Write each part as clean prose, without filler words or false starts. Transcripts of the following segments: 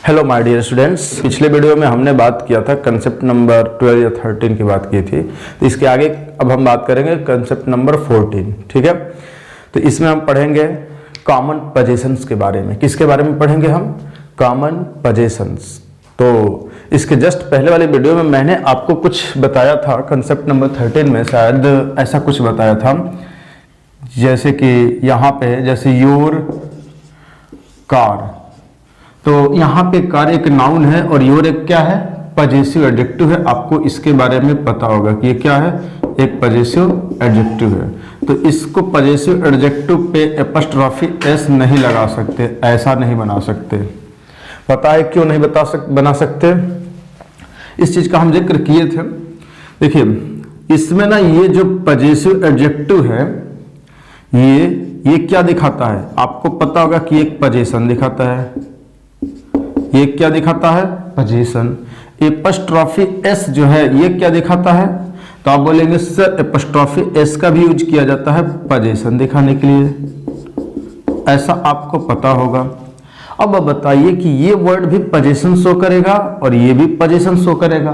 Hello my dear students, पिछले video में हमने बात किया था कंसेप्ट नंबर 12 या 13 की बात की थी। तो इसके आगे अब हम बात करेंगे कंसेप्ट नंबर 14। ठीक है, तो इसमें हम पढ़ेंगे कॉमन पोजीशंस के बारे में। किसके बारे में पढ़ेंगे हम? Common positions. तो इसके जस्ट पहले वाले वीडियो में मैंने आपको कुछ बताया था, कंसेप्ट नंबर 13 में शायद ऐसा कुछ बताया था, जैसे कि यहाँ पे जैसे योर कार, तो यहाँ पे कार एक नाउन है और योर एक क्या है? पजेसिव एडजेक्टिव है। आपको इसके बारे में पता होगा कि ये क्या है, एक पजेसिव एडजेक्टिव है। तो इसको पजेसिव एडजेक्टिव पे एपस्ट्रॉफी एस नहीं लगा सकते, ऐसा नहीं बना सकते। पता है क्यों नहीं बना सकते? इस चीज का हम जिक्र किए थे। देखिए इसमें ना ये जो पजेसिव एडजेक्टिव है ये क्या दिखाता है? आपको पता होगा कि एक पोजीशन दिखाता है। ये क्या दिखाता है? पोजीशन। एपस्ट्रॉफी एस जो है ये क्या दिखाता है? तो आप बोलेंगे सर एपस्ट्रॉफी एस का भी यूज किया जाता है पोजीशन दिखाने के लिए, ऐसा आपको पता होगा। अब बताइए कि ये वर्ड भी पोजीशन शो करेगा और ये भी पोजीशन शो करेगा,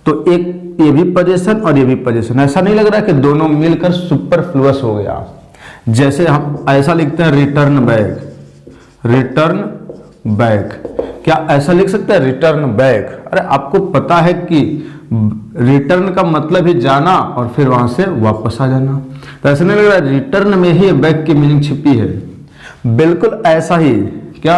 तो एक ये भी पोजीशन और ये भी पोजीशन। ऐसा नहीं लग रहा है कि दोनों मिलकर सुपरफ्लुअस हो गया? जैसे हम ऐसा लिखते हैं रिटर्न बैक, रिटर्न बैक, क्या ऐसा लिख सकते हैं रिटर्न बैक? अरे आपको पता है कि रिटर्न का मतलब ही जाना और फिर वहां से वापस आ जाना, तो ऐसा नहीं लग रहा है रिटर्न में ही बैक की मीनिंग छिपी है? बिल्कुल ऐसा ही क्या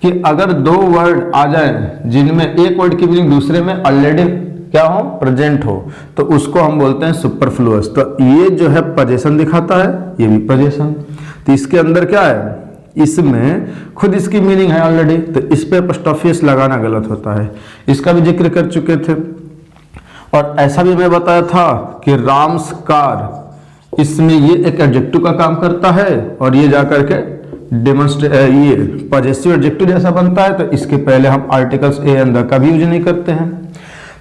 कि अगर दो वर्ड आ जाए जिनमें एक वर्ड की मीनिंग दूसरे में ऑलरेडी क्या हो, प्रेजेंट हो, तो उसको हम बोलते हैं सुपरफ्लुअस। तो ये जो है पोजीशन दिखाता है, ये भी पोजीशन। तो इसके अंदर क्या है? इसमें खुद इसकी मीनिंग है ऑलरेडी, तो इस पे एपस्ट्रॉफी एस लगाना गलत होता है। इसका भी जिक्र कर चुके थे। और ऐसा भी मैं बताया था कि राम्स कार, इसमें ये एक एडजेक्टिव का काम करता है और ये जाकर के ये पॉजिटिव एडजेक्टिव जैसा बनता है, तो इसके पहले हम आर्टिकल्स ए एंड द का भी यूज नहीं करते हैं।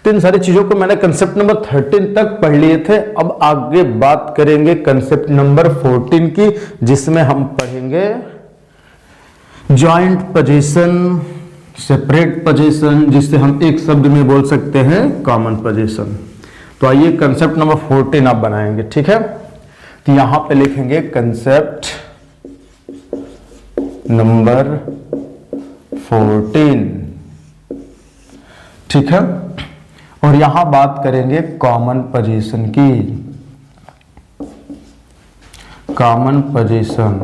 तो इन सारी चीजों को मैंने कंसेप्ट नंबर 13 तक पढ़ लिए थे। अब आगे बात करेंगे कंसेप्ट नंबर 14 की, जिसमें हम पढ़ेंगे जॉइंट पोजीशन, सेपरेट पोजीशन, जिससे हम एक शब्द में बोल सकते हैं कॉमन पोजीशन। तो आइए कंसेप्ट नंबर 14 आप बनाएंगे। ठीक है, तो यहां पे लिखेंगे कंसेप्ट नंबर 14। ठीक है, और यहां बात करेंगे कॉमन पोजीशन की। कॉमन पोजीशन,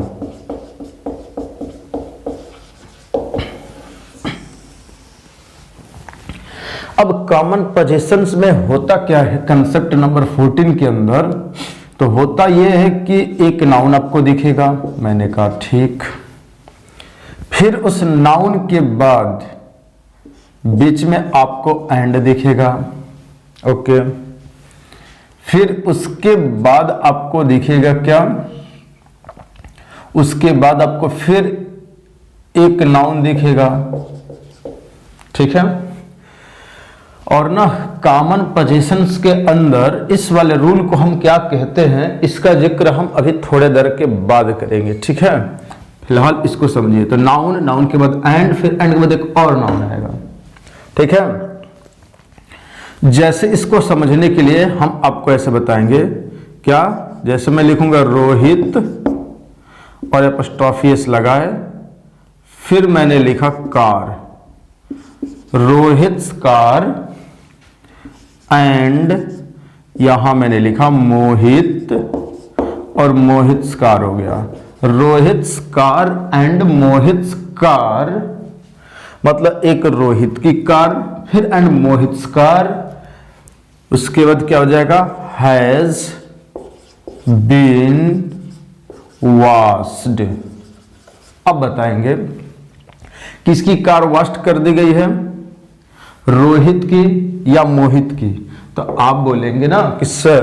अब कॉमन पोजीशंस में होता क्या है कंसेप्ट नंबर 14 के अंदर? तो होता यह है कि एक नाउन आपको दिखेगा, मैंने कहा ठीक, फिर उस नाउन के बाद बीच में आपको एंड दिखेगा, ओके, फिर उसके बाद आपको दिखेगा क्या? उसके बाद आपको फिर एक नाउन दिखेगा। ठीक है, और ना कॉमन पोजीशंस के अंदर इस वाले रूल को हम क्या कहते हैं, इसका जिक्र हम अभी थोड़े देर के बाद करेंगे। ठीक है, फिलहाल इसको समझिए। तो नाउन, नाउन के बाद एंड, फिर एंड के बाद एक और नाउन आएगा। ठीक है, जैसे इसको समझने के लिए हम आपको ऐसे बताएंगे क्या? जैसे मैं लिखूंगा रोहित और एपस्ट्रॉफी एस लगाए, फिर मैंने लिखा कार, रोहित कार, एंड यहां मैंने लिखा मोहित और मोहित कार हो गया। Rohit car and Mohit car, मतलब एक रोहित की कार, फिर एंड मोहित कार, उसके बाद क्या हो जाएगा? Has been washed. अब बताएंगे किसकी कार वॉश्ड कर दी गई है, रोहित की या मोहित की? तो आप बोलेंगे ना कि सर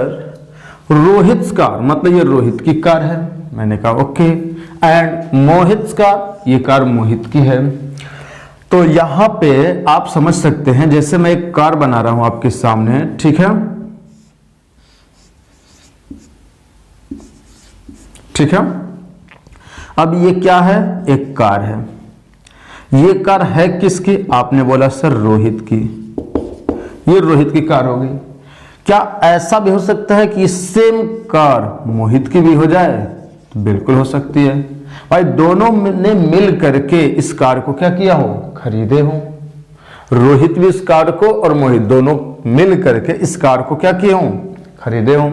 रोहित कार मतलब ये रोहित की कार है, मैंने कहा ओके, एंड मोहित कार, ये कार मोहित की है। तो यहां पे आप समझ सकते हैं, जैसे मैं एक कार बना रहा हूं आपके सामने, ठीक है, ठीक है। अब ये क्या है? एक कार है। ये कार है किसकी? आपने बोला सर रोहित की, ये रोहित की कार हो गई। क्या ऐसा भी हो सकता है कि सेम कार मोहित की भी हो जाए? तो बिल्कुल हो सकती है भाई, दोनों ने मिल करके इस कार को क्या किया हो? खरीदे हो। रोहित भी इस कार को और मोहित दोनों मिल करके इस कार को क्या किए हो? खरीदे हो।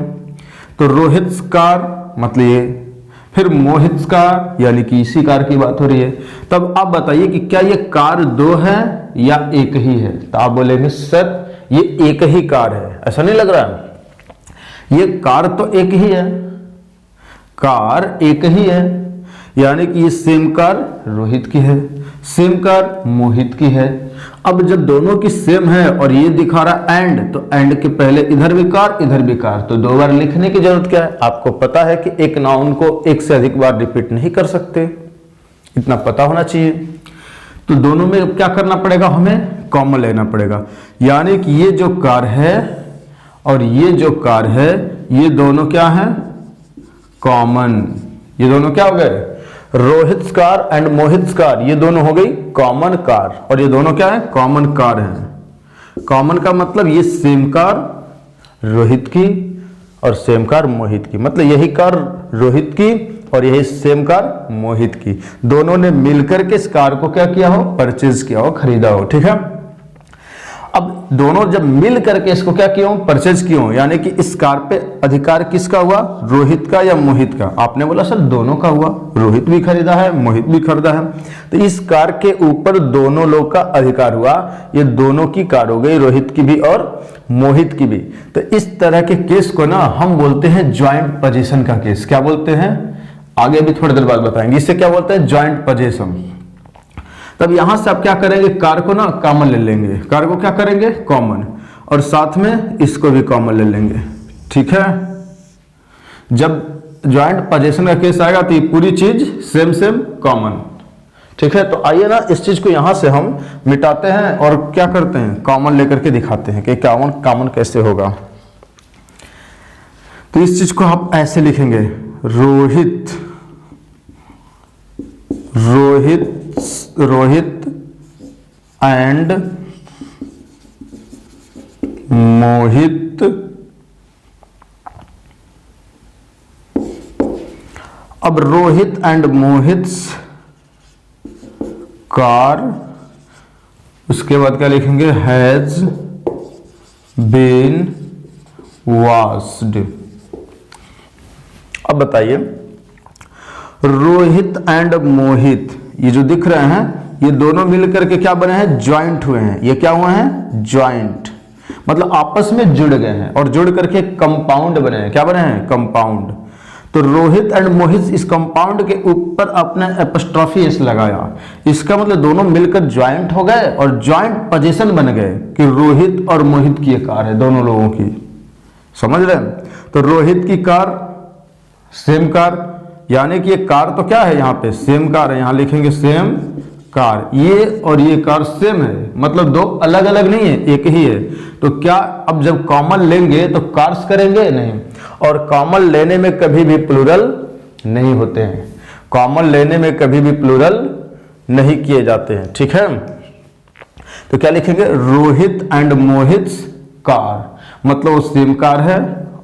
तो रोहित कार मतलब ये, फिर मोहित कार यानी कि इसी कार की बात हो रही है। तब आप बताइए कि क्या ये कार दो है या एक ही है? तो आप बोलेंगे सर ये एक ही कार है, ऐसा नहीं लग रहा? ये कार तो एक ही है, कार एक ही है, यानी कि ये सेम कार रोहित की है, सेम कार मोहित की है। अब जब दोनों की सेम है और ये दिखा रहा एंड, तो एंड के पहले इधर भी कार इधर भी कार, तो दो बार लिखने की जरूरत क्या है? आपको पता है कि एक नाउन को एक से अधिक बार रिपीट नहीं कर सकते, इतना पता होना चाहिए। तो दोनों में क्या करना पड़ेगा? हमें कॉमन लेना पड़ेगा, यानी कि ये जो कार है और ये जो कार है, ये दोनों क्या है? कॉमन। ये दोनों क्या हो गए? Rohit car and Mohit car, ये दोनों हो गई कॉमन कार, और ये दोनों क्या है? कॉमन कार हैं। कॉमन का मतलब ये सेम कार रोहित की और सेम कार मोहित की, मतलब यही कार रोहित की और यही सेम कार मोहित की, दोनों ने मिलकर के इस कार को क्या किया हो? परचेज किया हो, खरीदा हो। ठीक है, अब दोनों जब मिल करके इसको क्या किया हो? परचेज किया हो, यानी कि इस कार पे अधिकार किसका हुआ? रोहित का या मोहित का? आपने बोला सर दोनों का हुआ, रोहित भी खरीदा है मोहित भी खरीदा है, तो इस कार के ऊपर दोनों लोग का अधिकार हुआ। ये दोनों की कार हो गई, रोहित की भी और मोहित की भी। तो इस तरह के केस को ना हम बोलते हैं ज्वाइंट पोजीशन का केस। क्या बोलते हैं? आगे भी थोड़ी देर बाद बताएंगे। इसे क्या बोलते हैं? Joint position. तब यहां से आप क्या करेंगे? कार को ना कॉमन ले लेंगे, कार को क्या करेंगे? कॉमन, और साथ में इसको भी कॉमन ले लेंगे। ठीक है, जब ज्वाइंट पोजीशन का केस आएगा तो ये पूरी चीज सेम सेम कॉमन। ठीक है, तो आइए ना इस चीज को यहां से हम मिटाते हैं और क्या करते हैं? कॉमन लेकर के दिखाते हैं कि कॉमन कॉमन कैसे होगा। तो इस चीज को आप ऐसे लिखेंगे, रोहित रोहित रोहित एंड मोहित अब रोहित एंड मोहित कार, उसके बाद क्या लिखेंगे? Has been washed. अब बताइए, रोहित एंड मोहित ये जो दिख रहे हैं, ये दोनों मिलकर के क्या बने हैं? ज्वाइंट हुए हैं। ये क्या हुए हैं? ज्वाइंट, मतलब आपस में जुड़ गए हैं और जुड़ करके कंपाउंड बने हैं। क्या बने हैं? कंपाउंड। तो रोहित एंड मोहित इस कंपाउंड के ऊपर अपना एपोस्ट्रोफी एस लगाया, इसका मतलब दोनों मिलकर ज्वाइंट हो गए और ज्वाइंट पोजीशन बन गए कि रोहित और मोहित की एक कार है, दोनों लोगों की। समझ रहे हैं? तो रोहित की कार सेम कार, यानी कि ये कार तो क्या है? यहाँ पे सेम कार है, यहां लिखेंगे सेम कार। ये और ये कार सेम है, मतलब दो अलग अलग नहीं है, एक ही है। तो क्या अब जब कॉमन लेंगे तो कार्स करेंगे? नहीं, और कॉमन लेने में कभी भी प्लूरल नहीं होते हैं, कॉमन लेने में कभी भी प्लूरल नहीं किए जाते हैं। ठीक है, तो क्या लिखेंगे? रोहित एंड मोहित कार, मतलब वो सेम कार है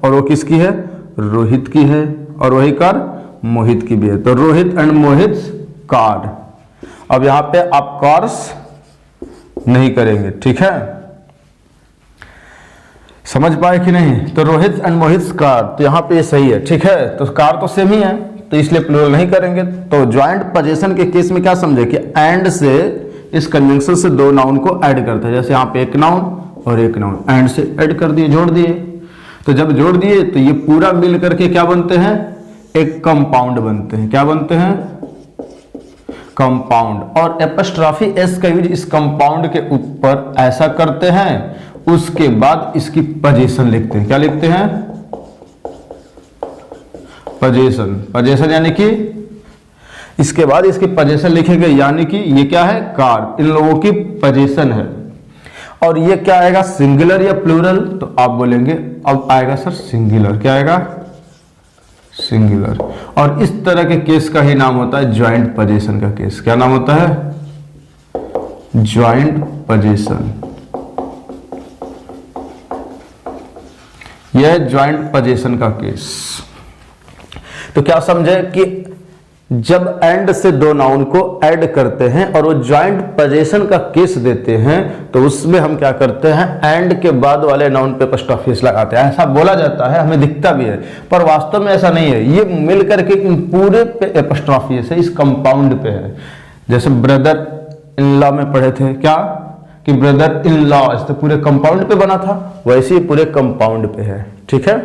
और वो किसकी है? रोहित की है, और वही कार मोहित की भी है। तो रोहित एंड मोहित कार। अब यहां पे आप कार्स नहीं करेंगे। ठीक है, समझ पाए कि नहीं? तो रोहित एंड मोहित कार, तो यहां पे ये सही है। ठीक है, तो कार तो सेम ही है, तो इसलिए प्लूरल नहीं करेंगे। तो ज्वाइंट पोजीशन के केस में क्या समझे कि एंड से, इस कंजंक्शन से दो नाउन को ऐड करते हैं। जैसे यहाँ पे एक नाउन और एक नाउन एंड से ऐड कर दिए, जोड़ दिए। तो जब जोड़ दिए तो ये पूरा मिल करके क्या बनते हैं? एक कंपाउंड बनते हैं। क्या बनते हैं? कंपाउंड। और एपोस्ट्रोफी एस का यूज इस कंपाउंड के ऊपर ऐसा करते हैं, उसके बाद इसकी पोजीशन लिखते हैं। क्या लिखते हैं? पोजीशन। पोजीशन यानी कि इसके बाद इसकी पोजीशन लिखेंगे, यानी कि ये क्या है? कार, इन लोगों की पोजीशन है। और ये क्या आएगा? सिंगुलर या प्लूरल? तो आप बोलेंगे अब आएगा सर सिंगुलर। क्या आएगा? सिंगुलर। और इस तरह के केस का ही नाम होता है ज्वाइंट पोजीशन का केस। क्या नाम होता है? ज्वाइंट पोजीशन, यह ज्वाइंट पोजीशन का केस। तो क्या समझे कि जब एंड से दो नाउन को ऐड करते हैं और वो ज्वाइंट पोजीशन का केस देते हैं तो उसमें हम क्या करते हैं, एंड के बाद वाले नाउन पे एपोस्ट्रोफी लगाते हैं। ऐसा बोला जाता है, हमें दिखता भी है, पर वास्तव में ऐसा नहीं है। ये मिल करके इन पूरे पे एपोस्ट्रोफी है, इस कंपाउंड पे है। जैसे ब्रदर इन लॉ में पढ़े थे क्या कि ब्रदर इन लॉ, तो पूरे कंपाउंड पे बना था, वैसे ही पूरे कंपाउंड पे है। ठीक है,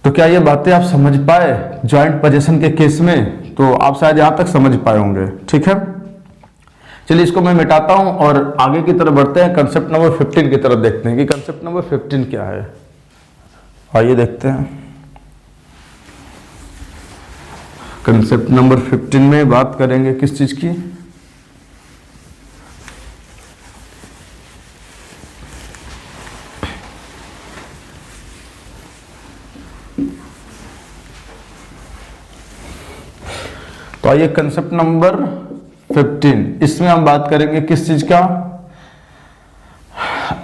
तो क्या ये बातें आप समझ पाए ज्वाइंट पोजीशन के केस में? तो आप शायद यहां तक समझ पाए होंगे। ठीक है, चलिए इसको मैं मिटाता हूं और आगे की तरफ बढ़ते हैं। कंसेप्ट नंबर 15 की तरफ देखते हैं कि कंसेप्ट नंबर 15 क्या है। आइए देखते हैं। कंसेप्ट नंबर 15 में बात करेंगे किस चीज की? तो आइए कंसेप्ट नंबर 15, इसमें हम बात करेंगे किस चीज का?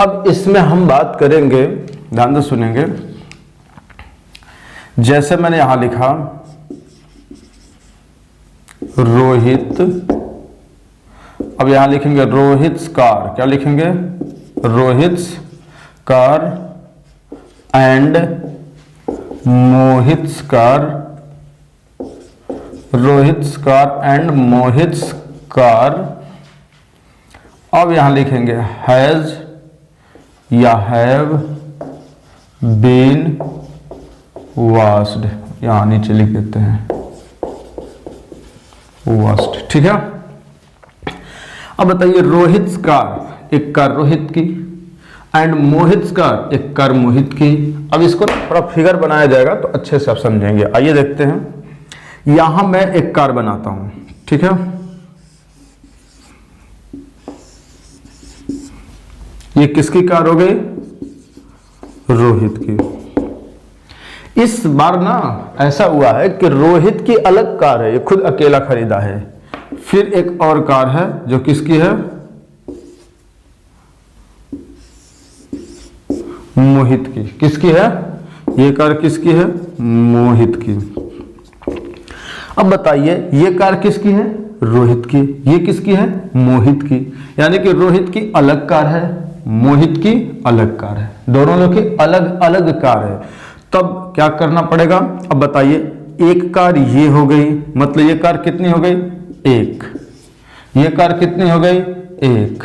अब इसमें हम बात करेंगे, ध्यान से सुनेंगे, जैसे मैंने यहां लिखा रोहित, अब यहां लिखेंगे रोहित कार। क्या लिखेंगे? Rohit car and Mohit car, Rohit car and Mohit car. अब यहां लिखेंगे हैज या हैव बीन वॉश्ड, यहां नीचे लिख देते हैं वॉश्ड। ठीक है, अब बताइए रोहित कार, एक कार रोहित की, एंड मोहित कार, एक कार मोहित की। अब इसको थोड़ा फिगर बनाया जाएगा तो अच्छे से आप समझेंगे। आइए देखते हैं। यहां मैं एक कार बनाता हूं, ठीक है, ये किसकी कार हो गई? रोहित की। इस बार ना ऐसा हुआ है कि रोहित की अलग कार है, ये खुद अकेला खरीदा है। फिर एक और कार है जो किसकी है? मोहित की। किसकी है ये कार? किसकी है? मोहित की। अब बताइए ये कार किसकी है? रोहित की। ये किसकी है? मोहित की। यानी कि रोहित की अलग कार है, मोहित की अलग कार है, दोनों लोग की अलग अलग कार है। तब क्या करना पड़ेगा? अब बताइए, एक कार ये हो गई, मतलब ये कार कितनी हो गई? एक। ये कार कितनी हो गई? एक।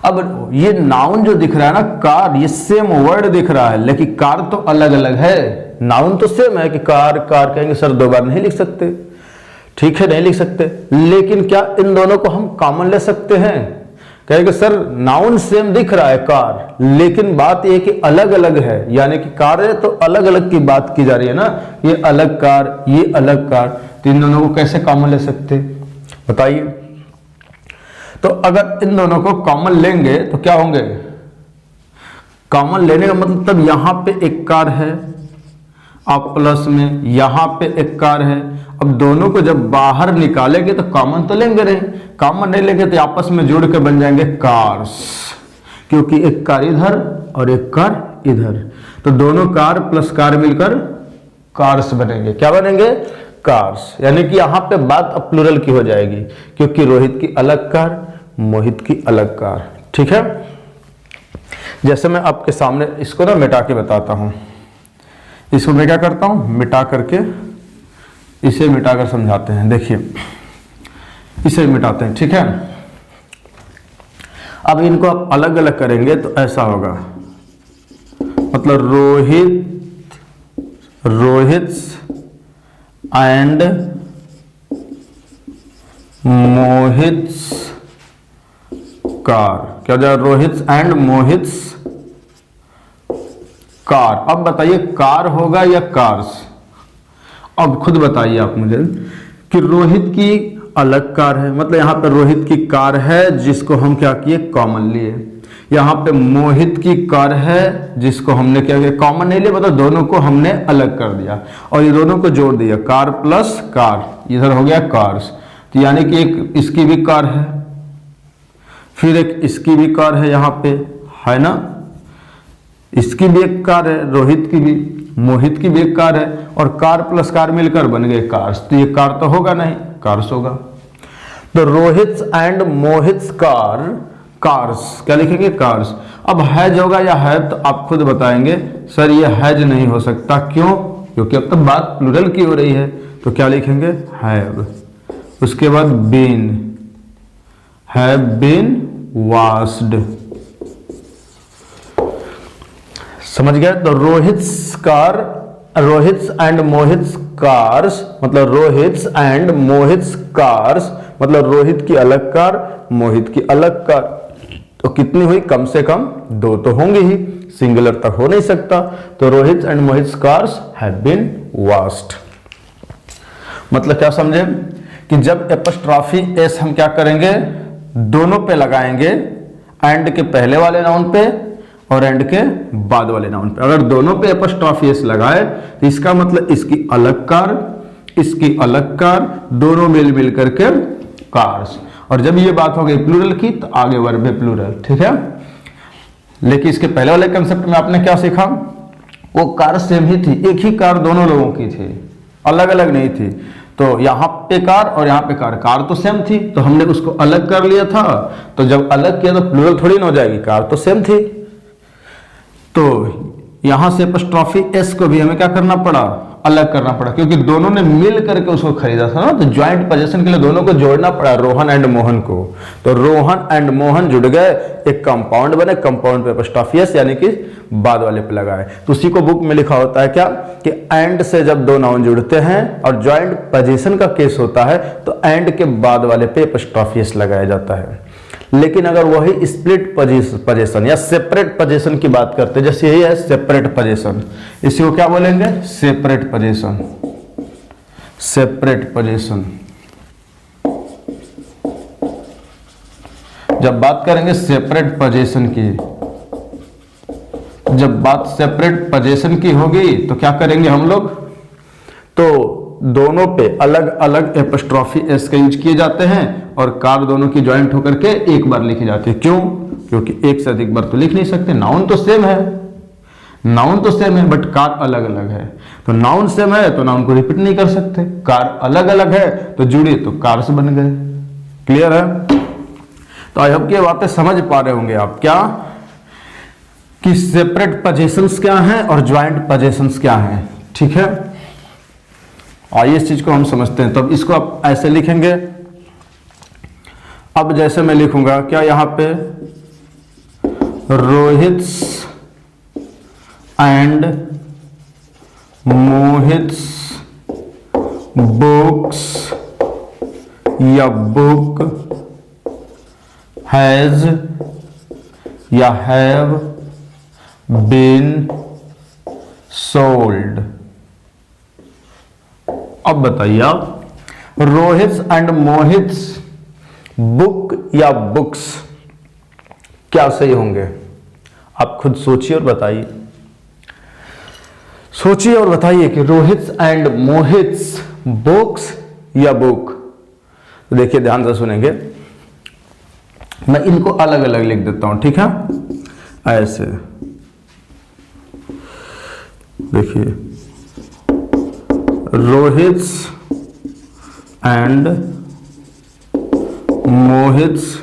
अब ये नाउन जो दिख रहा है ना कार, ये सेम वर्ड दिख रहा है, लेकिन कार तो अलग अलग है। नाउन तो सेम है कि कार कार कहेंगे सर दो बार नहीं लिख सकते, ठीक है नहीं लिख सकते, लेकिन क्या इन दोनों को हम कॉमन ले सकते हैं? कहेंगे सर नाउन सेम दिख रहा है कार, लेकिन बात ये कि अलग अलग है, यानी कि कार है तो अलग अलग की बात की जा रही है ना, ये अलग कार ये अलग कार, तो इन दोनों को कैसे कॉमन ले सकते बताइए? तो अगर इन दोनों को कॉमन लेंगे तो क्या होंगे? कॉमन लेने का मतलब तब यहां पे एक कार है, आप प्लस में यहां पे एक कार है। अब दोनों को जब बाहर निकालेंगे तो कॉमन तो लेंगे नहीं, कॉमन नहीं लेंगे तो आपस में जोड़ के बन जाएंगे कार्स, क्योंकि एक कार इधर और एक कार इधर, तो दोनों कार प्लस कार मिलकर कार्स बनेंगे। क्या बनेंगे? कार्स। यानी कि यहां पे बात अब प्लूरल की हो जाएगी, क्योंकि रोहित की अलग कार मोहित की अलग कार। ठीक है, जैसे मैं आपके सामने इसको ना मिटा के बताता हूं। इसको मैं क्या करता हूं? मिटा करके इसे मिटाकर समझाते हैं। देखिए इसे मिटाते हैं, ठीक है। अब इनको आप अलग अलग करेंगे तो ऐसा होगा, मतलब रोहित एंड मोहित कार। क्या हो जाएगा? Rohit and Mohit car. अब बताइए कार होगा या कार्स? अब खुद बताइए आप मुझे कि रोहित की अलग कार है, मतलब यहां पे रोहित की कार है जिसको हम क्या किए? कॉमन लिए। यहां पे मोहित की कार है जिसको हमने क्या किया? कॉमन नहीं लिया, मतलब दोनों को हमने अलग कर दिया और ये दोनों को जोड़ दिया, कार प्लस कार, इधर हो गया कार्स। तो तो यानी कि एक इसकी भी कार है, फिर एक इसकी भी कार है यहाँ पे, है ना, इसकी भी एक कार है, रोहित की भी, मोहित की भी एक कार है, और कार प्लस कार मिलकर बन गए कार्स। तो ये कार तो होगा नहीं, कार्स होगा। तो Rohit and Mohit car, cars, क्या लिखेंगे, कार्स। अब हैज होगा या हैव, तो आप खुद बताएंगे सर ये हैज नहीं हो सकता, क्यों, क्योंकि अब तो बात प्लूरल की हो रही है। तो क्या लिखेंगे, हैव। उसके बाद बीन, हैव बीन वॉश्ड, समझ गए। तो रोहित्स कार, रोहित्स एंड मोहित्स कार्स, मतलब रोहित्स एंड मोहित्स कार्स, मतलब रोहित की अलग कार, मोहित की अलग कार। तो कितनी हुई, कम से कम 2 तो होंगी ही, सिंगुलर तक हो नहीं सकता। तो Rohit and Mohit's cars have been washed. मतलब क्या समझे कि जब एपस्ट्रॉफी एस हम क्या करेंगे, दोनों पे लगाएंगे, एंड के पहले वाले नाउन पे और एंड के बाद वाले नाउन पे। अगर दोनों पे एपस्ट्रॉफी एस लगाए तो इसका मतलब इसकी अलग कार, इसकी अलग कार, दोनों मिल करके कार्स। और जब ये बात हो गई प्लूरल की तो आगे वर्ब है प्लूरल, ठीक है। लेकिन इसके पहले वाले कंसेप्ट में आपने क्या सीखा, वो कार सेम ही थी, एक ही कार दोनों लोगों की थी, अलग अलग नहीं थी। तो यहाँ पे कार और यहाँ पे कार, कार तो सेम थी, तो हमने उसको अलग कर लिया था। तो जब अलग किया तो प्लूरल थोड़ी ना हो जाएगी, कार तो सेम थी। तो यहां से एपस्ट्रॉफी एस को भी हमें क्या करना पड़ा, अलग करना पड़ा, क्योंकि दोनों ने मिल करके उसको खरीदा था ना। तो ज्वाइंट पोजीशन के लिए दोनों को जोड़ना पड़ा, रोहन एंड मोहन को। तो रोहन एंड मोहन जुड़ गए, एक कंपाउंड बने, कंपाउंड पे एपस्ट्रॉफी एस यानी कि बाद वाले पे लगाए। तो उसी को बुक में लिखा होता है क्या कि एंड से जब दो नाउन जुड़ते हैं और ज्वाइंट पोजीशन का केस होता है तो एंड के बाद वाले पे एपस्ट्रॉफी एस लगाया जाता है। लेकिन अगर वही स्प्लिट पोजीशन या सेपरेट पोजीशन की बात करते हैं, जैसे यही है सेपरेट पोजीशन, इसी को क्या बोलेंगे, सेपरेट पोजीशन, सेपरेट पोजीशन। जब बात करेंगे सेपरेट पोजीशन की, जब बात सेपरेट पोजीशन की होगी तो क्या करेंगे हम लोग, तो दोनों पे अलग अलग एपस्ट्रॉफी एस का यूज किए जाते हैं और कार दोनों की ज्वाइंट होकर के एक बार लिखी जाती है। क्यों, क्योंकि एक से अधिक बार तो लिख नहीं सकते, नाउन तो सेम है, नाउन तो सेम है बट कार अलग अलग है। तो नाउन सेम है तो नाउन को रिपीट नहीं कर सकते, कार अलग अलग है तो जुड़ी तो कार्स बन गए। क्लियर है। तो आई होप कि बातें समझ पा रहे होंगे आप, क्या कि सेपरेट पोजीशंस क्या हैं और ज्वाइंट पोजीशंस क्या हैं। ठीक है, आइए इस चीज को हम समझते हैं। तब इसको आप ऐसे लिखेंगे, अब जैसे मैं लिखूंगा क्या यहां पे, रोहित्स एंड मोहित्स बुक्स या बुक हैज या हैव बीन सोल्ड। अब बताइए आप, रोहित्स एंड मोहित्स बुक या बुक्स क्या सही होंगे, आप खुद सोचिए और बताइए, सोचिए और बताइए कि रोहित्स एंड मोहित्स बुक्स या बुक। तो देखिए ध्यान से सुनेंगे, मैं इनको अलग अलग लिख देता हूं, ठीक है, ऐसे देखिए, रोहित्स एंड मोहित्स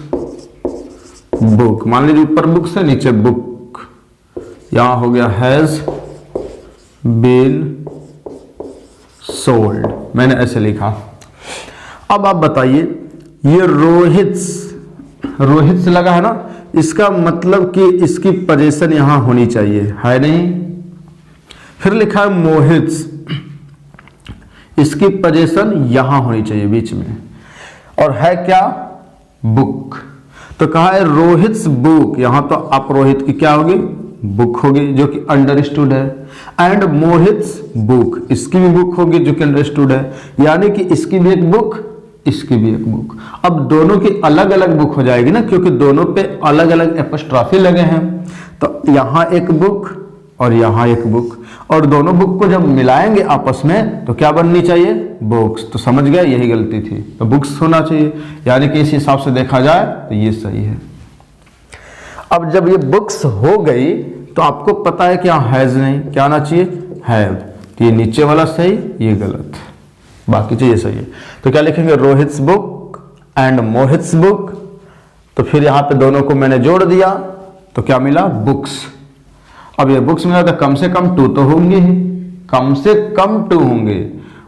बुक, मान लीजिए ऊपर बुक्स है नीचे बुक, यहां हो गया हैज बीन सोल्ड, मैंने ऐसे लिखा। अब आप बताइए ये रोहित्स, रोहित्स लगा है ना, इसका मतलब कि इसकी पोजीशन यहां होनी चाहिए, है नहीं। फिर लिखा है मोहित्स, इसकी पोजीशन यहां होनी चाहिए बीच में, और है क्या, बुक। तो कहा है रोहित्स बुक, यहां तो आप रोहित की क्या होगी, बुक होगी जो कि अंडरस्टूड है, एंड मोहित्स बुक, इसकी भी बुक होगी जो कि अंडरस्टूड है, यानी कि इसकी भी एक बुक, इसकी भी एक बुक। अब दोनों की अलग अलग बुक हो जाएगी ना, क्योंकि दोनों पे अलग अलग एपस्ट्रॉफी लगे हैं। तो यहां एक बुक और यहां एक बुक, और दोनों बुक को जब मिलाएंगे आपस में तो क्या बननी चाहिए, बुक्स। तो समझ गए, यही गलती थी, तो बुक्स होना चाहिए, यानी कि इस हिसाब से देखा जाए तो ये सही है। अब जब ये बुक्स हो गई तो आपको पता है कि यहाँ हैज नहीं, क्या आना चाहिए, हैव। तो ये नीचे वाला सही, ये गलत, बाकी चीजें सही है। तो क्या लिखेंगे, रोहित्स बुक एंड मोहित्स बुक। तो फिर यहाँ पे दोनों को मैंने जोड़ दिया तो क्या मिला, बुक्स। अब ये बुक्स मिला तो कम से कम 2 तो होंगे ही, कम से कम 2 होंगे,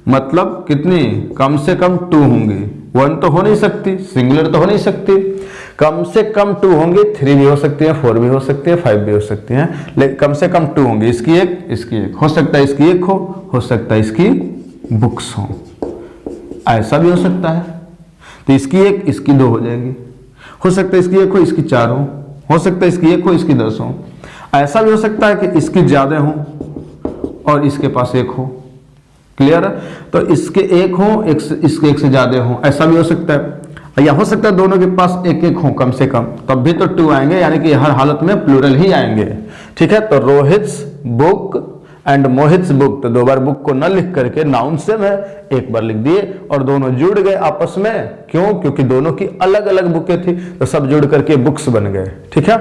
मतलब कितनी, कम से कम 2 होंगे, 1 तो हो नहीं सकती, सिंगुलर तो हो नहीं सकती, कम से कम 2 होंगे, 3 भी हो सकती है, 4 भी हो सकती है, 5 भी हो सकती है, लेकिन कम से कम 2 होंगे। इसकी एक, इसकी एक, हो सकता है इसकी एक हो सकता है इसकी बुक्स हो, ऐसा भी हो सकता है। तो इसकी एक, इसकी 2 हो जाएगी, हो सकता है इसकी एक हो, इसकी 4 हो सकता है इसकी एक हो, इसकी 10 हो। ऐसा भी हो सकता है कि इसकी ज्यादा हो और इसके पास एक हो, क्लियर है। तो इसके एक हो, इसके एक से ज्यादा हो, ऐसा भी हो सकता है। या हो सकता है दोनों के पास एक एक हो कम से कम, तब भी तो 2 आएंगे, यानी कि हर हालत में प्लूरल ही आएंगे, ठीक है। तो रोहित्स बुक एंड मोहित्स बुक, तो 2 बार बुक को न लिख करके नाउन से मैं 1 बार लिख दिए और दोनों जुड़ गए आपस में। क्यों, क्योंकि दोनों की अलग अलग बुकें थी, तो सब जुड़ करके बुक्स बन गए, ठीक है।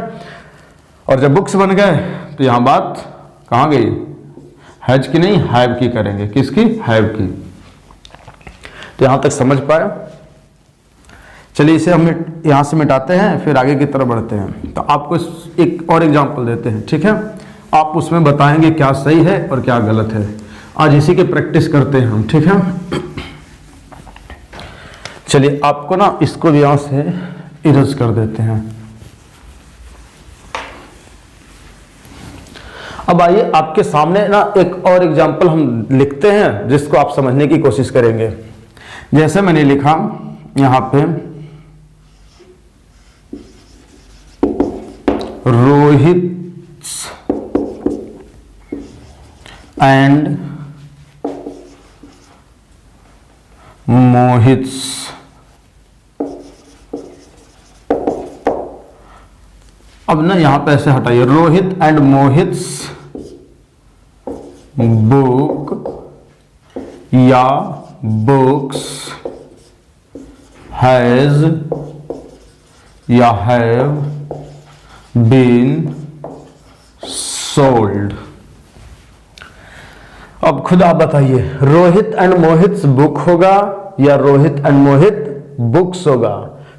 और जब बुक्स बन गए तो यहां बात कहां गई, हैज की नहीं, हैव की करेंगे, किसकी, हैव की। तो यहां तक समझ पाए। चलिए इसे हम यहां से मिटाते हैं, फिर आगे की तरफ बढ़ते हैं। तो आपको एक और एग्जांपल देते हैं, ठीक है, आप उसमें बताएंगे क्या सही है और क्या गलत है। आज इसी की प्रैक्टिस करते हैं हम, ठीक है। चलिए आपको ना इसको भी यहां से इरेज कर देते हैं। अब आइए आपके सामने ना एक और एग्जाम्पल हम लिखते हैं जिसको आप समझने की कोशिश करेंगे। जैसे मैंने लिखा यहां पे, रोहित एंड मोहित्स अब ना यहां पे ऐसे हटाइए, रोहित एंड मोहित्स बुक या बुक्स हैज या हैव बीन सोल्ड। अब खुद आप बताइए, रोहित एंड मोहित्स बुक होगा या रोहित एंड मोहित बुक्स होगा,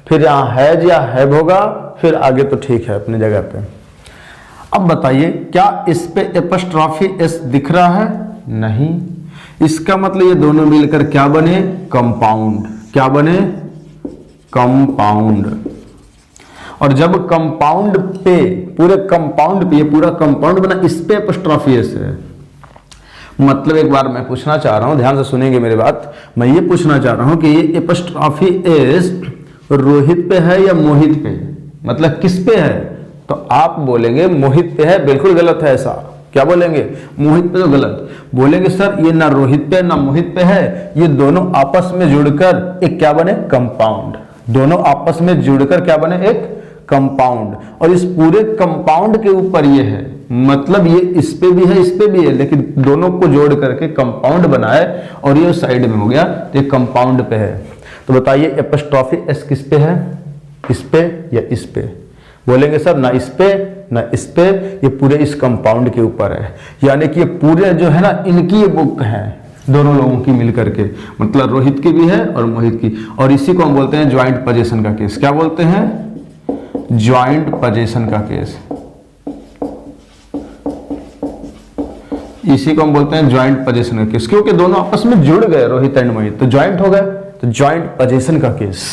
फिर यहां हैज या हैव होगा, फिर आगे तो ठीक है अपनी जगह पे। अब बताइए क्या इस पे एपस्ट्रॉफी एस दिख रहा है, नहीं। इसका मतलब ये दोनों मिलकर क्या बने, कंपाउंड। क्या बने, कंपाउंड। और जब कंपाउंड पे, पूरे कंपाउंड पे, ये पूरा कंपाउंड बना, इस पे एपस्ट्रॉफी एस है। मतलब एक बार मैं पूछना चाह रहा हूं, ध्यान से सुनेंगे मेरी बात, मैं ये पूछना चाह रहा हूं कि ये एपस्ट्रॉफी एस रोहित पे है या मोहित पे, मतलब किस पे है। तो आप बोलेंगे मोहित पे है, बिल्कुल गलत है ऐसा। क्या बोलेंगे, मोहित पे तो गलत। बोलेंगे सर ये ना रोहित पे ना मोहित पे है, ये दोनों आपस में जुड़कर एक क्या बने, कंपाउंड। दोनों आपस में जुड़कर क्या बने, एक कंपाउंड। और इस पूरे कंपाउंड के ऊपर ये है, मतलब ये इस पे भी है इस पे भी है, लेकिन दोनों को जोड़ करके कंपाउंड बनाए और ये साइड में हो गया, तो ये कंपाउंड पे है। तो बताइए एपस्ट्रॉफी एस किस पे है, इस पे या इस पे। बोलेंगे सर ना इस पे ना इस पे, ये पूरे इस कंपाउंड के ऊपर है, यानी कि ये पूरे जो है ना इनकी ये बुक है, दोनों लोगों की मिलकर के, मतलब रोहित की भी है और मोहित की। और इसी को हम बोलते हैं ज्वाइंट पोजीशन का केस। क्या बोलते हैं, ज्वाइंट पोजीशन का केस। इसी को हम बोलते हैं ज्वाइंट पोजीशन का केस, क्योंकि दोनों आपस में जुड़ गए, रोहित एंड मोहित, तो ज्वाइंट हो गए, तो ज्वाइंट पोजीशन का केस।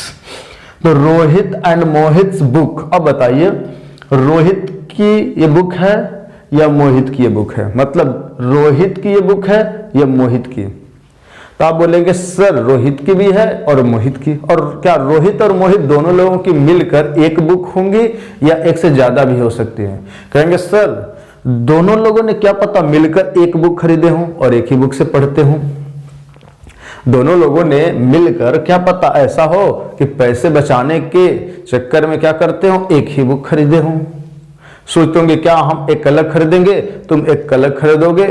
तो रोहित एंड मोहित्स बुक। अब बताइए रोहित की ये बुक है या मोहित की ये बुक है, मतलब रोहित की ये बुक है या मोहित की। तो आप बोलेंगे सर रोहित की भी है और मोहित की। और क्या रोहित और मोहित दोनों लोगों की मिलकर एक बुक होंगी या एक से ज्यादा भी हो सकती है। कहेंगे सर दोनों लोगों ने क्या पता मिलकर एक बुक खरीदे हों और एक ही बुक से पढ़ते हों। दोनों लोगों ने मिलकर क्या पता ऐसा हो कि पैसे बचाने के चक्कर में क्या करते हो, एक ही बुक खरीदे हों। सोचते होंगे क्या हम एक अलग खरीदेंगे, तुम एक अलग खरीदोगे,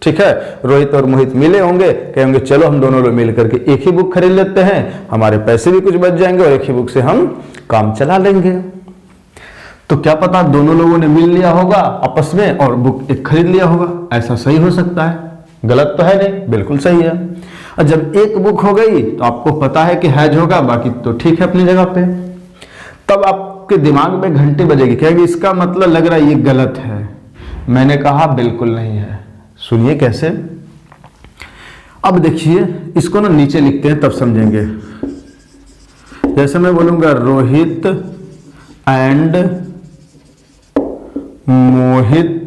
ठीक है, रोहित और मोहित मिले होंगे, कहेंगे चलो हम दोनों लोग मिल करके एक ही बुक खरीद लेते हैं, हमारे पैसे भी कुछ बच जाएंगे और एक ही बुक से हम काम चला लेंगे। तो क्या पता दोनों लोगों ने मिल लिया होगा आपस में और बुक एक खरीद लिया होगा, ऐसा सही हो सकता है, गलत तो है नहीं, बिल्कुल सही है। और जब एक बुक हो गई तो आपको पता है कि हैज होगा, बाकी तो ठीक है अपनी जगह पे। तब आपके दिमाग में घंटी बजेगी, कहेगी इसका मतलब लग रहा है ये गलत है। मैंने कहा बिल्कुल नहीं है। सुनिए कैसे। अब देखिए इसको ना नीचे लिखते हैं तब समझेंगे। जैसे मैं बोलूंगा रोहित एंड मोहित,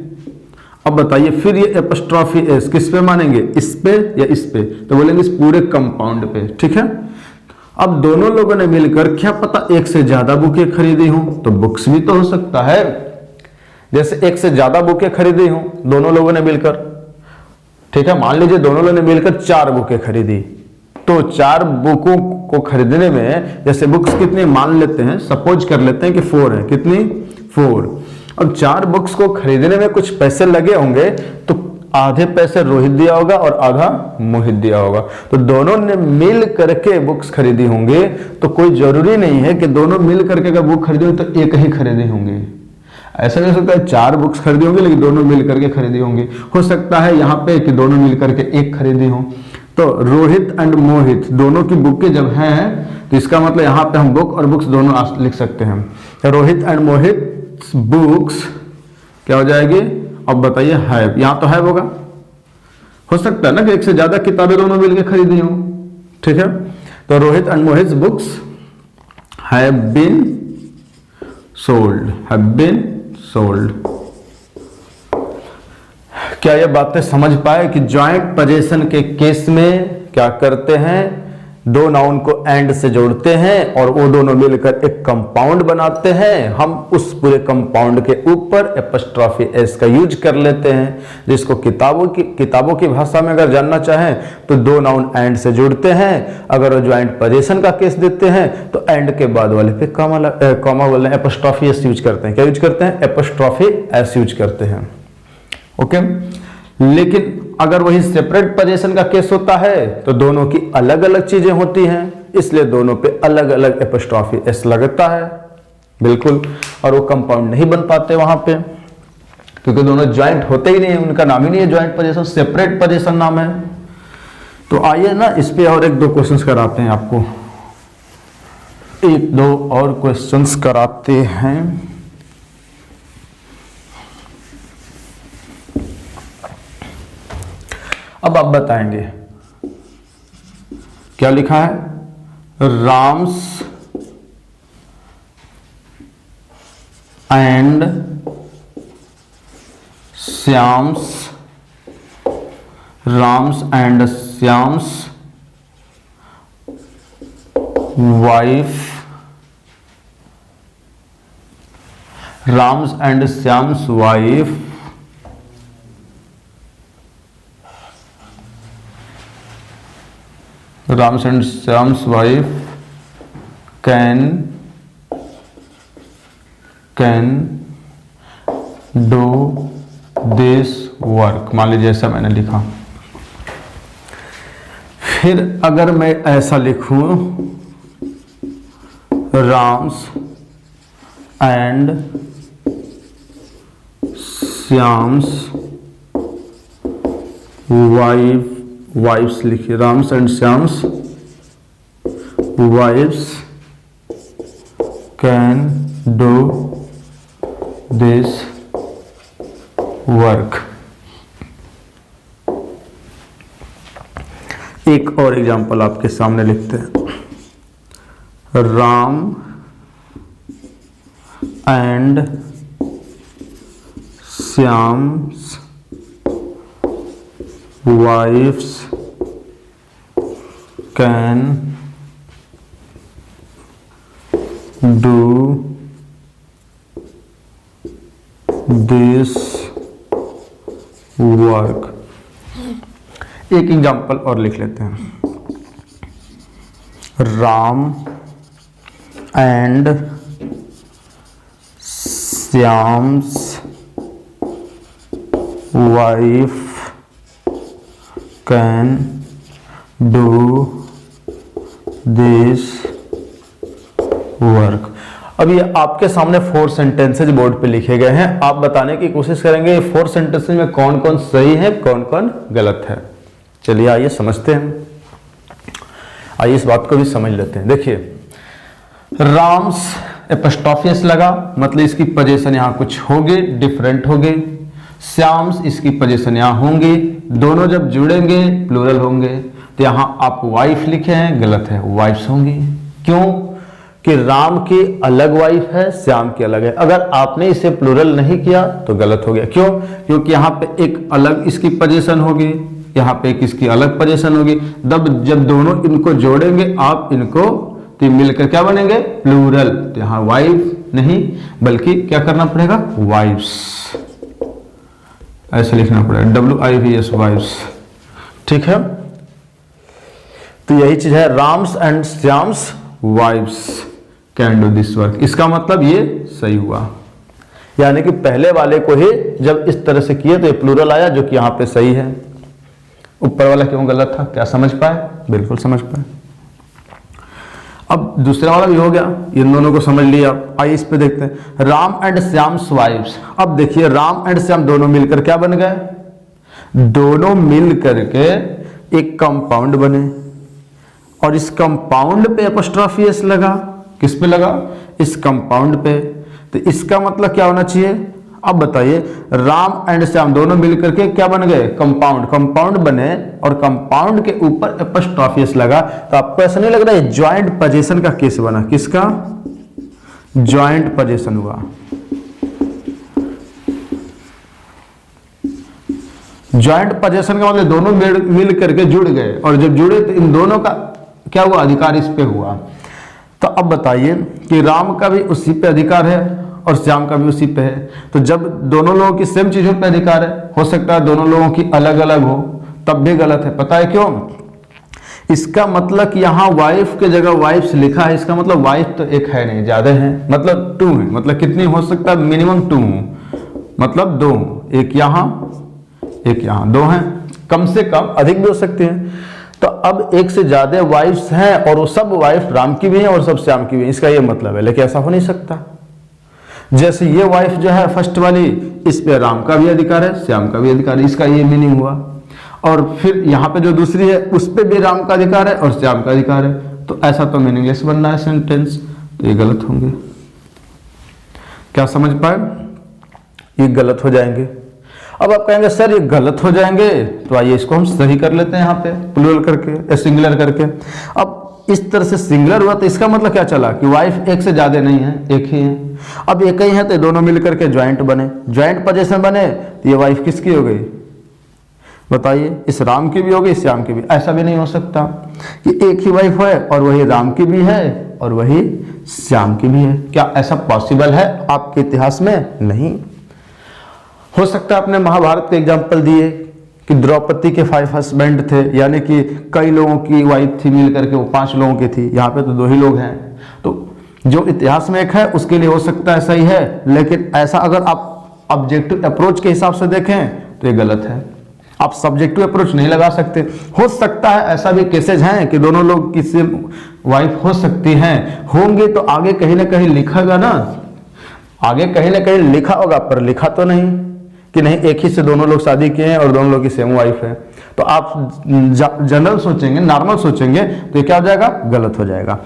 अब बताइए फिर ये एपस्ट्रॉफी एस किस पे मानेंगे, इस पे या इस पे? तो बोलेंगे इस पूरे कंपाउंड पे, ठीक है। अब दोनों लोगों ने मिलकर क्या पता एक से ज्यादा बुकें खरीदी हूं, तो बुक्स भी तो हो सकता है। जैसे एक से ज्यादा बुकें खरीदी हूं दोनों लोगों ने मिलकर, ठीक है, मान लीजिए दोनों लोगों ने मिलकर 4 बुकें खरीदी, तो 4 बुकों को खरीदने में जैसे बुक्स कितनी मान लेते हैं, सपोज कर लेते हैं कि 4 है, कितनी 4। अब 4 बुक्स को खरीदने में कुछ पैसे लगे होंगे, तो आधे पैसे रोहित दिया होगा और आधा मोहित दिया होगा, तो दोनों ने मिल करके बुक्स खरीदी होंगे। तो कोई जरूरी नहीं है कि दोनों मिल करके अगर बुक खरीदे तो एक ही खरीदे होंगे, ऐसा नहीं हो सकता है 4 बुक्स खरीदी होंगी लेकिन दोनों मिल करके खरीदी होंगी। हो सकता है यहाँ पे कि दोनों मिल करके एक खरीदी हो। तो रोहित एंड मोहित दोनों की बुकें जब हैं तो इसका मतलब यहाँ पे हम बुक और बुक्स दोनों लिख सकते हैं। तो रोहित एंड मोहित बुक्स क्या हो जाएगी, अब बताइए हैव, यहाँ तो हैव होगा। हो सकता है ना कि एक से ज्यादा किताबें दोनों मिलकर खरीदी हो, ठीक है। तो Rohit and Mohit books have been sold, have been sold. क्या ये बातें समझ पाए कि जॉइंट पोजीशन के केस में क्या करते हैं, 2 नाउन को एंड से जोड़ते हैं और वो दोनों मिलकर एक कंपाउंड बनाते हैं। हम उस पूरे कंपाउंड के ऊपर एपस्ट्रॉफी एस का यूज कर लेते हैं, जिसको किताबों की भाषा में अगर जानना चाहें तो 2 नाउन एंड से जुड़ते हैं। अगर वो जॉइंट पोजीशन का केस देते हैं तो एंड के बाद वाले पे कॉमा बोलते हैं, एपस्ट्रॉफी एस यूज करते हैं। क्या यूज करते हैं, एपस्ट्रॉफी एस यूज करते हैं, ओके। लेकिन अगर वही सेपरेट पोजीशन का केस होता है तो दोनों की अलग अलग चीजें होती हैं, इसलिए दोनों पे अलग अलग एपस्ट्रॉफी एस लगता है, बिल्कुल। और वो कंपाउंड नहीं बन पाते वहां पे, क्योंकि दोनों ज्वाइंट होते ही नहीं, उनका नाम ही नहीं है ज्वाइंट पोजीशन, सेपरेट पोजीशन नाम है। तो आइए ना इस पे और 1-2 क्वेश्चंस कराते हैं आपको, 1-2 और क्वेश्चंस कराते हैं। अब आप बताएंगे क्या लिखा है, Ram's and Shyam's, Ram's and Shyam's wife, Ram's and Shyam's wife Rams and Shyam's wife can do this work, मान लीजिए ऐसा मैंने लिखा। फिर अगर मैं ऐसा लिखूं, राम्स एंड श्याम्स वाइफ्स लिखिए, Ram's and Shyam's wives can do this work. एक और एग्जांपल आपके सामने लिखते हैं, Ram and Shyam's wives can do this work। एक एग्जाम्पल और लिख लेते हैं, Ram and Shyam's wife can do this work. अब ये आपके सामने 4 सेंटेंसेज बोर्ड पे लिखे गए हैं, आप बताने की कोशिश करेंगे 4 सेंटेंसेज में कौन कौन सही है कौन कौन गलत है। चलिए आइए समझते हैं, आइए इस बात को भी समझ लेते हैं। देखिए राम्स एपोस्ट्रोफी एस लगा, मतलब इसकी पोजीशन यहां कुछ होगी, डिफरेंट होगी। श्याम्स इसकी पोजीशन यहां होंगी, दोनों जब जुड़ेंगे प्लूरल होंगे। तो यहां आप वाइफ लिखे हैं, गलत है, वाइफ्स होंगी। क्यों कि राम की अलग वाइफ है, श्याम की अलग है। अगर आपने इसे प्लूरल नहीं किया तो गलत हो गया। क्यों? क्योंकि यहाँ पे एक अलग इसकी पोजीशन होगी, यहाँ पे एक इसकी अलग पोजीशन होगी। जब दोनों इनको जोड़ेंगे आप इनको, तो मिलकर क्या बनेंगे? प्लूरल। तो यहाँ वाइफ नहीं बल्कि क्या करना पड़ेगा? वाइफ्स, ऐसे लिखना पड़ेगा, WIVS, वाइफ्स। ठीक है, तो यही चीज है, Ram's and Shyam's wives can do this work. इसका मतलब ये सही हुआ, यानी कि पहले वाले को ही जब इस तरह से किए तो ये प्लूरल आया, जो कि यहां पे सही है। ऊपर वाला क्यों गलत था? क्या समझ पाए? बिल्कुल समझ पाए। अब दूसरा वाला भी हो गया, इन दोनों को समझ लिया। आइए इस पे देखते हैं, राम एंड श्याम्स वाइफ्स। अब देखिए राम एंड श्याम दोनों मिलकर क्या बन गए? दोनों मिल करके एक कंपाउंड बने, और इस कंपाउंड पे एपोस्ट्रोफी एस लगा। किस पे लगा? इस कंपाउंड पे। तो इसका मतलब क्या होना चाहिए? अब बताइए, राम एंड श्याम दोनों मिलकर के क्या बन गए? कंपाउंड। कंपाउंड बने और कंपाउंड के ऊपर एपोस्ट्रोफी एस लगा। तो आपको ऐसा नहीं लग रहा है ज्वाइंट पोजीशन का केस बना? किसका? ज्वाइंट पोजीशन हुआ। ज्वाइंट पोजीशन का मतलब दोनों मिल करके जुड़ गए, और जब जुड़े तो इन दोनों का क्या हुआ? अधिकार इस पे हुआ। तो अब बताइए कि राम का भी उसी पे अधिकार है और श्याम का भी उसी पे है। तो जब दोनों लोगों की सेम चीजों पे अधिकार है, हो सकता है दोनों लोगों की अलग अलग हो, तब भी गलत है। पता है क्यों? इसका मतलब कि यहाँ वाइफ के जगह वाइफ्स लिखा है, इसका मतलब वाइफ तो एक है नहीं, ज्यादा है, मतलब 2 है। मतलब कितनी हो सकता है? मिनिमम 2, मतलब 2, एक यहाँ एक यहाँ, 2 हैं, कम से कम, अधिक भी हो सकते हैं। तो अब एक से ज्यादा वाइफ्स हैं और वो सब वाइफ राम की भी हैं और सब श्याम की भी हैं, इसका ये मतलब है। लेकिन ऐसा हो नहीं सकता। जैसे ये वाइफ जो है फर्स्ट वाली, इस पे राम का भी अधिकार है, श्याम का भी अधिकार है, इसका ये मीनिंग हुआ। और फिर यहाँ पे जो दूसरी है उस पे भी राम का अधिकार है और श्याम का अधिकार है। तो ऐसा तो मीनिंगलेस बनना है सेंटेंस, तो ये गलत होंगे। क्या समझ पाए? ये गलत हो जाएंगे। अब आप कहेंगे सर ये गलत हो जाएंगे, तो आइए इसको हम सही कर लेते हैं यहाँ पे प्लूरल करके, सिंगुलर करके। अब इस तरह से सिंगुलर हुआ तो इसका मतलब क्या चला कि वाइफ एक से ज्यादा नहीं है, एक ही है। अब एक ही है तो दोनों मिलकर के ज्वाइंट बने, ज्वाइंट पोजीशन बने, तो ये वाइफ किसकी हो गई? बताइए, इस राम की भी हो गई, श्याम की भी। ऐसा भी नहीं हो सकता कि एक ही वाइफ है और वही राम की भी है और वही श्याम की भी है। क्या ऐसा पॉसिबल है आपके इतिहास में? नहीं हो सकता। आपने महाभारत के एग्जाम्पल दिए कि द्रौपदी के 5 हस्बैंड थे, यानी कि कई लोगों की वाइफ थी मिल करके, वो 5 लोगों की थी। यहाँ पे तो 2 ही लोग हैं। तो जो इतिहास में एक है उसके लिए हो सकता है सही है, लेकिन ऐसा अगर आप ऑब्जेक्टिव अप्रोच के हिसाब से देखें तो ये गलत है। आप सब्जेक्टिव अप्रोच नहीं लगा सकते। हो सकता है ऐसा भी केसेज हैं कि दोनों लोग की सेम वाइफ हो सकती हैं, होंगे तो आगे कहीं ना कहीं लिखेगा ना, आगे कहीं ना कहीं लिखा होगा, पर लिखा तो नहीं कि नहीं एक ही से दोनों लोग शादी किए हैं और दोनों लोग की सेम वाइफ है। तो आप जनरल सोचेंगे, नॉर्मल सोचेंगे, तो ये क्या हो जाएगा? गलत हो जाएगा।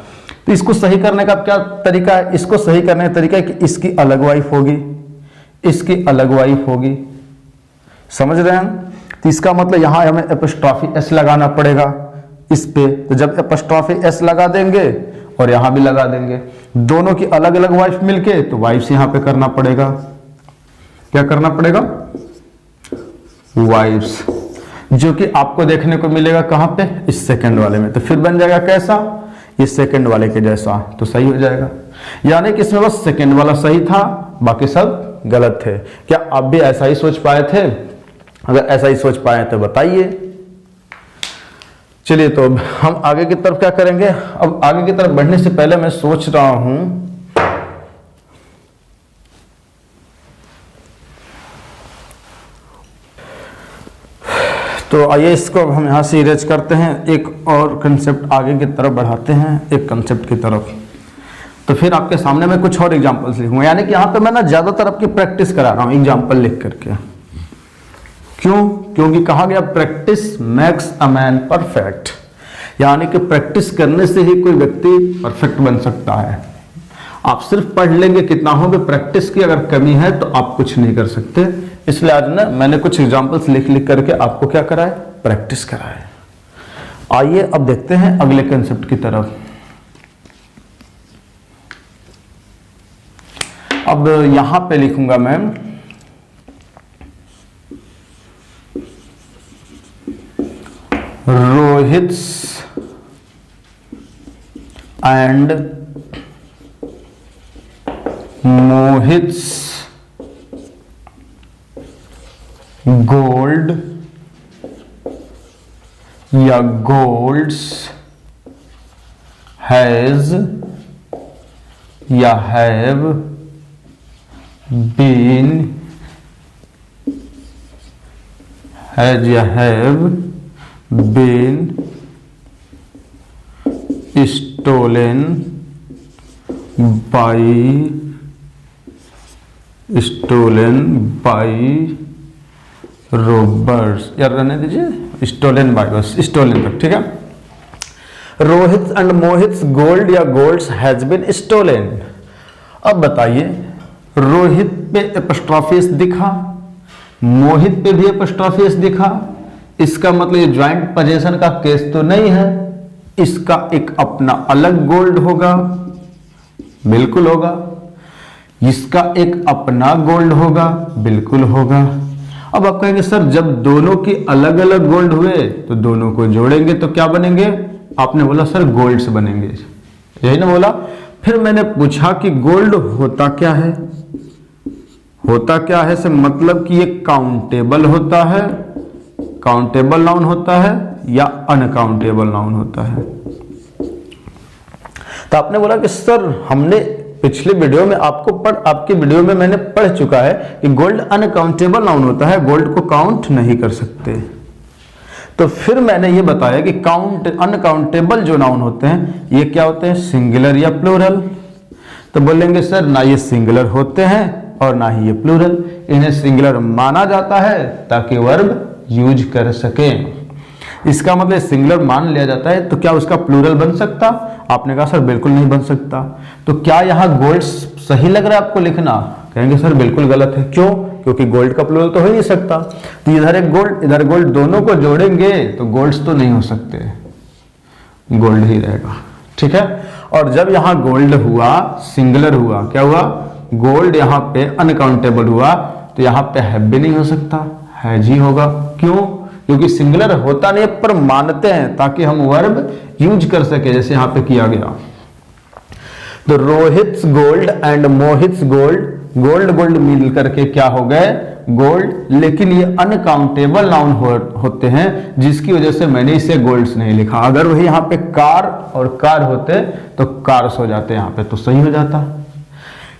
तो इसको सही करने का क्या तरीका है? इसको सही करने का तरीका है कि इसकी अलग वाइफ होगी, इसकी अलग वाइफ होगी। समझ रहे हैं? तो इसका मतलब यहां हमें एपोस्ट्रोफी एस लगाना पड़ेगा इस पे। तो जब एपोस्ट्रोफी एस लगा देंगे और यहां भी लगा देंगे, दोनों की अलग अलग वाइफ मिलके, तो वाइफ्स यहां पे करना पड़ेगा। क्या करना पड़ेगा? वाइफ्स, जो कि आपको देखने को मिलेगा कहां पे? इस सेकंड वाले में। तो फिर बन जाएगा कैसा? इस सेकंड वाले के जैसा, तो सही हो जाएगा। यानी कि इसमें बस सेकंड वाला सही था, बाकी सब गलत थे। क्या आप भी ऐसा ही सोच पाए थे? अगर ऐसा ही सोच पाए तो बताइए। चलिए, तो हम आगे की तरफ क्या करेंगे? अब आगे की तरफ बढ़ने से पहले मैं सोच रहा हूं तो आइए इसको अब हम यहाँ से इरेज करते हैं, एक और कंसेप्ट आगे की तरफ बढ़ाते हैं, एक कंसेप्ट की तरफ। तो फिर आपके सामने मैं कुछ और एग्जांपल्स लिखूंगा, यानी कि यहाँ पे मैं ना ज़्यादातर आपकी प्रैक्टिस करा रहा हूँ एग्जांपल लिख करके। क्यों? क्योंकि कहा गया practice makes a man perfect, यानी कि प्रैक्टिस करने से ही कोई व्यक्ति परफेक्ट बन सकता है। आप सिर्फ पढ़ लेंगे कितना होगा, प्रैक्टिस की अगर कमी है तो आप कुछ नहीं कर सकते। इसलिए आज ना मैंने कुछ एग्जांपल्स लिख लिख करके आपको क्या कराए, प्रैक्टिस कराए। आइए अब देखते हैं अगले कंसेप्ट की तरफ। अब यहां पे लिखूंगा मैं रोहित्स एंड मोहित्स गोल्ड या गोल्ड्स हैज या have been stolen by robbers, यार रहने दीजिए, stolen by, बस stolen तक, ठीक है। रोहित एंड मोहित गोल्ड या गोल्ड्स हैज बीन stolen। अब बताइए, रोहित पे एपोस्ट्रोफी दिखा, मोहित पे भी एपोस्ट्रोफी दिखा, इसका मतलब ये ज्वाइंट पोजीशन का केस तो नहीं है। इसका एक अपना अलग गोल्ड होगा, बिल्कुल होगा। इसका एक अपना गोल्ड होगा, बिल्कुल होगा। अब आप कहेंगे सर जब दोनों की अलग अलग गोल्ड हुए तो दोनों को जोड़ेंगे तो क्या बनेंगे? आपने बोला सर गोल्ड्स बनेंगे, यही ना बोला। फिर मैंने पूछा कि गोल्ड होता क्या है? होता क्या है से मतलब कि ये काउंटेबल होता है, काउंटेबल नाउन होता है या अनकाउंटेबल नाउन होता है। तो आपने बोला कि सर हमने पिछले वीडियो में आपकी वीडियो में मैंने पढ़ चुका है कि गोल्ड अनकाउंटेबल नाउन होता है, गोल्ड को काउंट नहीं कर सकते। तो फिर मैंने ये बताया कि अनकाउंटेबल जो नाउन होते हैं ये क्या होते हैं, सिंगुलर या प्लूरल। तो बोलेंगे सर ना ये सिंगुलर होते हैं और ना ही ये प्लूरल। इन्हें सिंगुलर माना जाता है ताकि वर्ब यूज कर सके। इसका मतलब सिंगुलर मान लिया जाता है तो क्या उसका प्लूरल बन सकता? आपने कहा सर बिल्कुल नहीं बन सकता। तो क्या यहाँ गोल्ड्स सही लग रहा है आपको लिखना? कहेंगे सर बिल्कुल गलत है। क्यों? क्योंकि गोल्ड का प्लूरल तो हो ही नहीं सकता। तो इधर एक गोल्ड इधर गोल्ड, दोनों को जोड़ेंगे तो गोल्ड्स तो नहीं हो सकते, गोल्ड ही रहेगा, ठीक है। और जब यहाँ गोल्ड हुआ, सिंगुलर हुआ, क्या हुआ? गोल्ड यहाँ पे अनकाउंटेबल हुआ तो यहाँ पे हैव भी नहीं हो सकता, हैज ही होगा। क्यों? क्योंकि सिंगुलर होता नहीं पर मानते हैं ताकि हम वर्ब यूज कर सके, जैसे यहाँ पे किया गया। तो Rohit's gold and Mohit's gold, gold gold मिल करके क्या हो गए? गोल्ड। लेकिन ये अनकाउंटेबल नाउन होते हैं जिसकी वजह से मैंने इसे गोल्ड्स नहीं लिखा। अगर वही यहाँ पे कार और कार होते तो कार्स हो जाते, यहाँ पे तो सही हो जाता।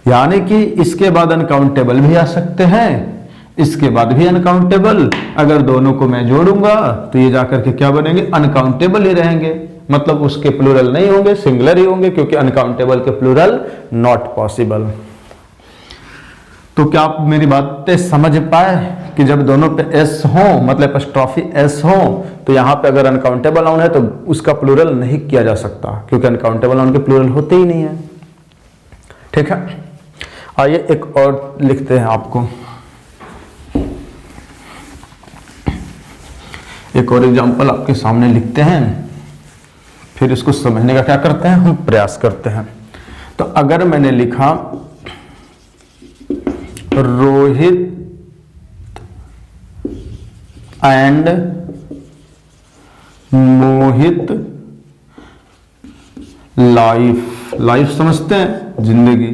यानी कि इसके बाद अनकाउंटेबल भी आ सकते हैं, इसके बाद भी अनकाउंटेबल। अगर दोनों को मैं जोड़ूंगा तो ये जाकर के क्या बनेंगे? अनकाउंटेबल ही रहेंगे, मतलब उसके प्लूरल नहीं होंगे, सिंगुलर ही होंगे, क्योंकि अनकाउंटेबल के प्लूरल नॉट पॉसिबल। तो क्या आप मेरी बातें समझ पाए कि जब दोनों पे एस हो, मतलब एपोस्ट्रोफी एस हो, तो यहाँ पे अगर अनकाउंटेबल नाउन है तो उसका प्लूरल नहीं किया जा सकता, क्योंकि अनकाउंटेबल नाउन के प्लूरल होते ही नहीं है, ठीक है। आइए एक और लिखते हैं आपको, एक और एग्जांपल आपके सामने लिखते हैं, फिर इसको समझने का क्या करते हैं, हम प्रयास करते हैं। तो अगर मैंने लिखा Rohit and Mohit life, life समझते हैं जिंदगी,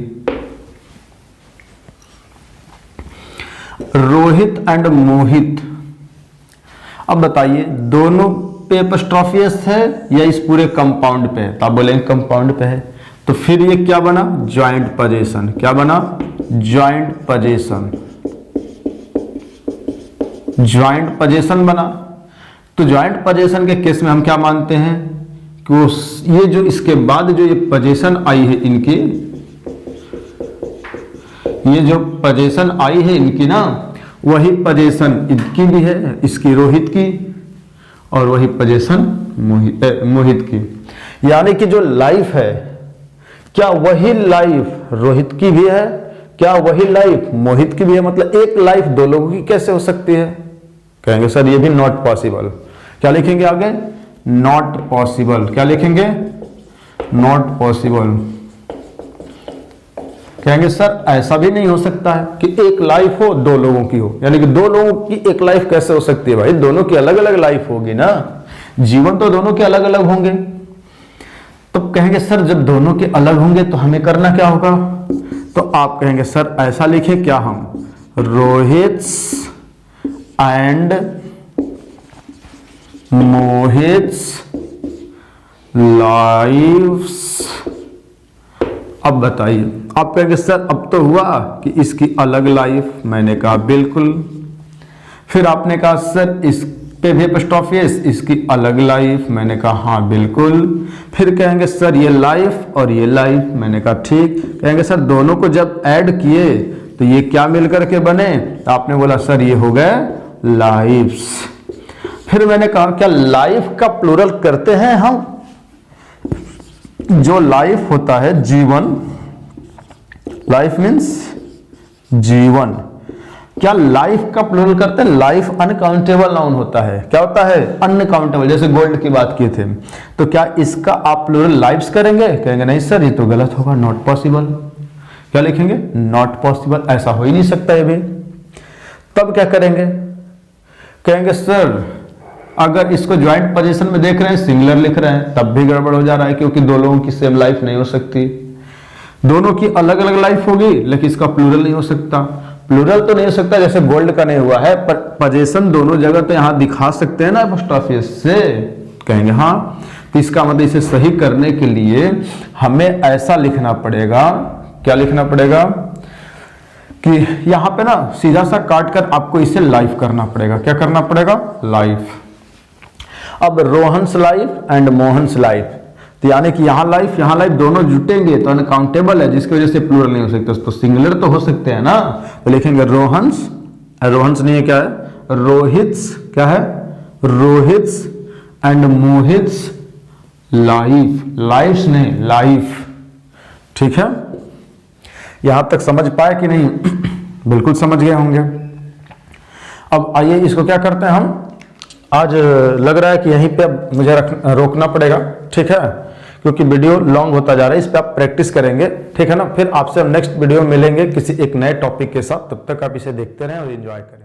रोहित एंड मोहित। अब बताइए दोनों पे एपोस्ट्रोफी है या इस पूरे कंपाउंड पे है? तो आप बोलेंगे कंपाउंड पे है, तो फिर ये क्या बना? Joint position. क्या बना? ज्वाइंट पोजीशन, ज्वाइंट पोजीशन बना। तो ज्वाइंट पोजीशन के केस में हम क्या मानते हैं कि ये जो इसके बाद जो ये पोजीशन आई है इनकी, ये जो पोजीशन आई है इनकी ना, वही पोजीशन इनकी भी है, इसकी रोहित की, और वही पोजीशन मोहित की। यानी कि जो लाइफ है, क्या वही लाइफ रोहित की भी है, क्या वही लाइफ मोहित की भी है? मतलब एक लाइफ दो लोगों की कैसे हो सकती है? कहेंगे सर ये भी नॉट पॉसिबल। क्या लिखेंगे आगे? Not possible. क्या लिखेंगे? Not possible. कहेंगे सर ऐसा भी नहीं हो सकता है कि एक लाइफ हो दो लोगों की हो, यानी कि दो लोगों की एक लाइफ कैसे हो सकती है? भाई दोनों की अलग अलग लाइफ होगी ना, जीवन तो दोनों के अलग अलग होंगे। तो कहेंगे सर जब दोनों के अलग होंगे तो हमें करना क्या होगा? तो आप कहेंगे सर ऐसा लिखें क्या हम, रोहित्स एंड मोहित्स लाइव्स। अब बताइए, आप कहेंगे सर अब तो हुआ कि इसकी अलग लाइफ, मैंने कहा बिल्कुल। फिर आपने कहा सर इस पे भी एपॉस्ट्रोफी, इसकी अलग लाइफ, मैंने कहा हाँ बिल्कुल। फिर कहेंगे सर ये लाइफ और ये लाइफ, मैंने कहा ठीक। कहेंगे सर दोनों को जब ऐड किए तो ये क्या मिलकर के बने? आपने बोला सर ये हो गए लाइफ्स। फिर मैंने कहा क्या लाइफ का प्लूरल करते हैं हम? जो लाइफ होता है जीवन, लाइफ मीन्स जीवन, क्या लाइफ का प्लूरल करते हैं? लाइफ अनकाउंटेबल नाउन होता है। क्या होता है? अनकाउंटेबल। जैसे गोल्ड की बात किए थे, तो क्या इसका आप प्लूरल लाइव्स करेंगे? कहेंगे नहीं सर ये तो गलत होगा, नॉट पॉसिबल। क्या लिखेंगे? नॉट पॉसिबल, ऐसा हो ही नहीं सकता ये भी। तब क्या करेंगे? कहेंगे सर अगर इसको ज्वाइंट पोजीशन में देख रहे हैं, सिंगुलर लिख रहे हैं, तब भी गड़बड़ हो जा रहा है, क्योंकि दो लोगों की सेम लाइफ नहीं हो सकती। दोनों की अलग अलग लाइफ होगी लेकिन इसका प्लूरल नहीं हो सकता। प्लूरल तो नहीं हो सकता, जैसे गोल्ड का नहीं हुआ है, पर पोजीशन दोनों जगह तो यहां दिखा सकते हैं ना एपॉस्ट्रोफी से। कहेंगे हाँ, तो इसका मतलब इसे सही करने के लिए हमें ऐसा लिखना पड़ेगा। क्या लिखना पड़ेगा? कि यहां पे ना सीधा सा काट कर आपको इसे लाइफ करना पड़ेगा। क्या करना पड़ेगा? लाइफ। अब Rohan's life and Mohan's life, तो यानी कि यहाँ लाइफ दोनों जुटेंगे तो अनकाउंटेबल है, जिसकी वजह से प्लूरल नहीं हो सकता। तो सिंगुलर तो हो सकते हैं ना, तो लिखेंगे रोहन्स, रोहन्स नहीं है क्या है? रोहित्स। क्या है? रोहित्स एंड मोहित्स लाइफ, लाइफ्स नहीं लाइफ। ठीक है, यहां तक समझ पाए कि नहीं? बिल्कुल समझ गए होंगे। अब आइए इसको क्या करते हैं हम, आज लग रहा है कि यहीं पे अब मुझे रोकना पड़ेगा। ठीक है, क्योंकि वीडियो लॉन्ग होता जा रहा है, इस पे आप प्रैक्टिस करेंगे। ठीक है ना, फिर आपसे हम नेक्स्ट वीडियो में मिलेंगे किसी एक नए टॉपिक के साथ। तब तक आप इसे देखते रहें और एंजॉय करें।